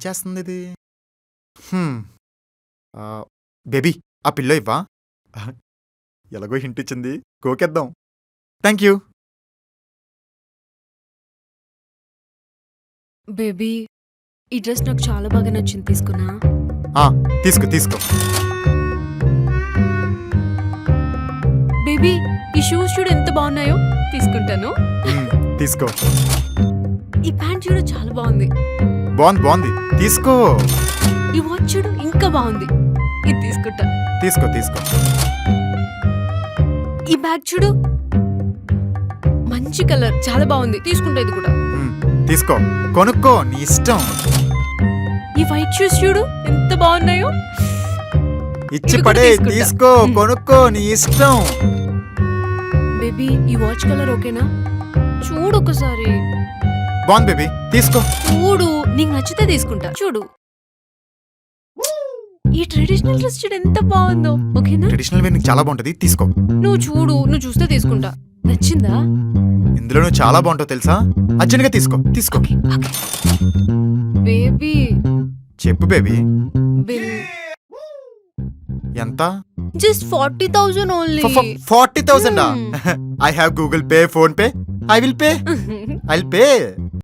చేస్తుంది ఇది? బేబీ ఆ పిల్లో ఇవ్వా? ఎలాగో హింట్ ఇచ్చింది, కోకేద్దాం. Thank you. బేబీ ఈ డ్రెస్ నాకు చాలా బాగా నచ్చింది, తీసుకున్నా? తీసుకో తీసుకో. బేబీ ఈ షూస్ చూడు ఎంత బాగున్నాయో, తీసుకుంటాను. తీసుకో. ఈ ప్యాంట్ చూడు చాలా బాగుంది. బాగుంది బాగుంది, తీసుకో. ఈ వాచ్ చూడు ఇంకా బాగుంది, ఇది తీసుకుంటా. తీసుకో తీసుకో. ఈ బ్యాగ్ చూడు మంచి కలర్, చాలా బాగుంది, తీసుకుంటా ఇది కూడా. తీసుకో, కొనుక్కో, నీ ఇష్టం. ఈ వైట్ షూస్ చూడు ఎంత బాగున్నాయో, ఇచ్చి పడే, తీసుకో, కొనుక్కో, నీ ఇష్టం. బేబీ ఈ వాచ్ కలర్ ఓకేనా? చూడు ఒకసారి. బాగుంది బేబీ, తీసుకో. చూడు, నీకు నచ్చితే తీసుకుంటా. చూడు ఈ ట్రెడిషనల్ డ్రెస్ చూడు ఎంత బాగుందో, ఓకేనా? ట్రెడిషనల్ వేర్ నీకు చాలా బాగుంటది, తీసుకో. నువ్వు చూడు, నువ్వు చూస్తే తీసుకుంటా. నచ్చిందా? ఇందులో నువ్వు చాలా బాగుంటావు తెలుసా, అర్జెంట్గా తీసుకో తీసుకో. బేబీ చెప్పు బేబీ. బిల్ ఎంత? Just 40,000 only. 40,000? I have Google pay, phone pay, I will pay.